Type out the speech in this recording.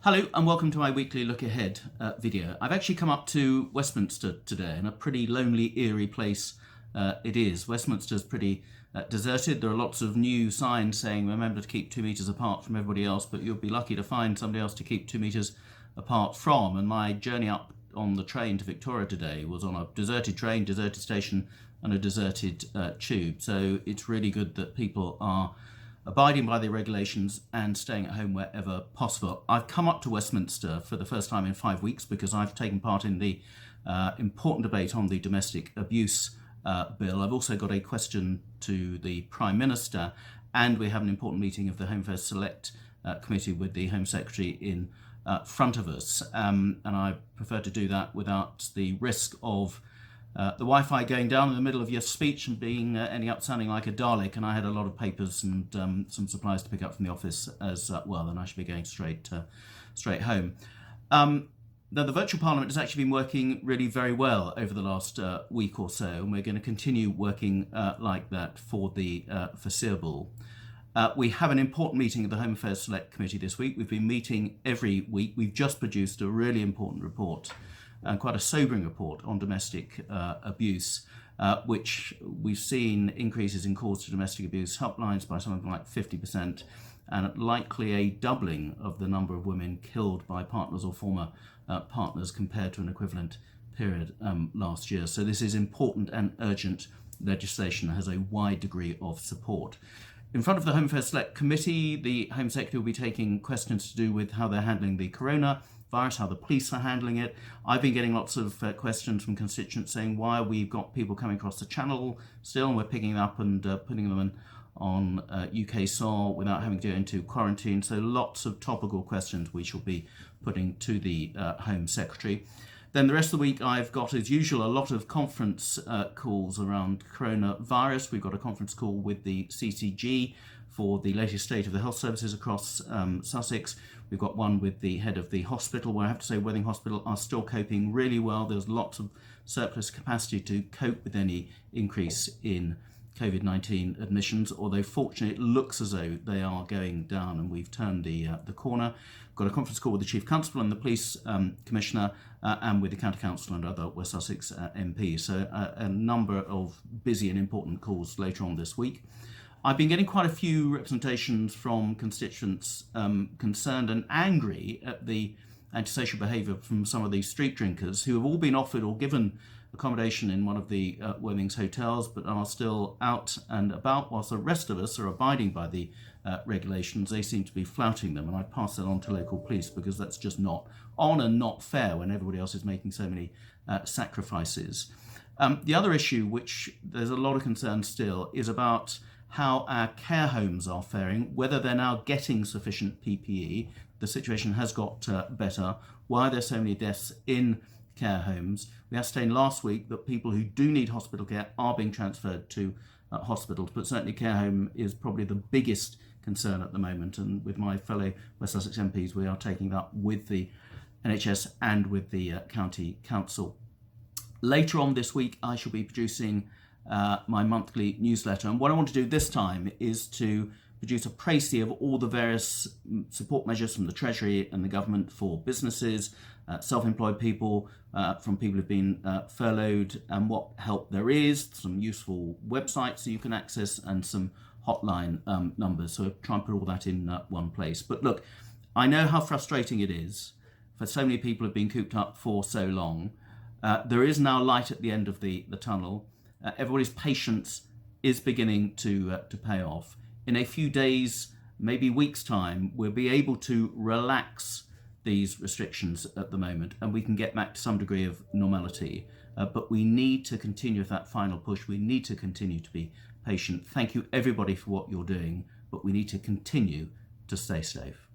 Hello and welcome to my weekly look ahead video. I've actually come up to Westminster today, and a pretty lonely, eerie place it is. Westminster's pretty deserted. There are lots of new signs saying remember to keep 2 metres apart from everybody else, but you'll be lucky to find somebody else to keep 2 metres apart from. And my journey up on the train to Victoria today was on a deserted train, deserted station and a deserted tube. So it's really good that people are abiding by the regulations and staying at home wherever possible. I've come up to Westminster for the first time in 5 weeks because I've taken part in the important debate on the domestic abuse bill. I've also got a question to the Prime Minister, and we have an important meeting of the Home Affairs Select Committee with the Home Secretary in front of us. And I prefer to do that without the risk of the Wi-Fi going down in the middle of your speech and ending up sounding like a Dalek. And I had a lot of papers and some supplies to pick up from the office as well, and I should be going straight home. Now, the virtual parliament has actually been working really very well over the last week or so, and we're going to continue working like that for the foreseeable. We have an important meeting of the Home Affairs Select Committee this week. We've been meeting every week. We've just produced a really important report, and quite a sobering report on domestic abuse, which we've seen increases in calls to domestic abuse helplines by something like 50%, and likely a doubling of the number of women killed by partners or former partners compared to an equivalent period last year. So this is important and urgent legislation that has a wide degree of support. In front of the Home Affairs Select Committee, the Home Secretary will be taking questions to do with how they're handling the coronavirus, how the police are handling it. I've been getting lots of questions from constituents saying why we've got people coming across the channel still, and we're picking them up and putting them on UK soil without having to go into quarantine. So lots of topical questions we shall be putting to the Home Secretary. Then the rest of the week I've got, as usual, a lot of conference calls around coronavirus. We've got a conference call with the CCG for the latest state of the health services across Sussex. We've got one with the head of the hospital, where I have to say Worthing Hospital are still coping really well. There's lots of surplus capacity to cope with any increase in COVID-19 admissions, although fortunately it looks as though they are going down and we've turned the corner. Got a conference call with the Chief Constable and the Police Commissioner and with the County Council and other West Sussex MPs. So a number of busy and important calls later on this week. I've been getting quite a few representations from constituents concerned and angry at the antisocial behaviour from some of these street drinkers who have all been offered or given accommodation in one of the Worthing's hotels but are still out and about, whilst the rest of us are abiding by the regulations. They seem to be flouting them, and I pass that on to local police because that's just not on and not fair when everybody else is making so many sacrifices. The other issue, which there's a lot of concern still, is about how our care homes are faring, whether they're now getting sufficient PPE. The situation has got better. Why are there so many deaths in care homes? We ascertained last week that people who do need hospital care are being transferred to hospitals, but certainly care home is probably the biggest concern at the moment, and with my fellow West Sussex MPs we are taking that up with the NHS and with the County Council. Later on this week I shall be producing my monthly newsletter, and what I want to do this time is to produce a précis of all the various support measures from the Treasury and the government for businesses, self-employed people, from people who've been furloughed, and what help there is, some useful websites that you can access, and some hotline numbers. So I'll try and put all that in one place. But look, I know how frustrating it is for so many people who've been cooped up for so long. There is now light at the end of the tunnel. Everybody's patience is beginning to pay off. In a few days, maybe weeks' time, we'll be able to relax these restrictions at the moment, and we can get back to some degree of normality. But we need to continue with that final push. We need to continue to be patient. Thank you, everybody, for what you're doing, but we need to continue to stay safe.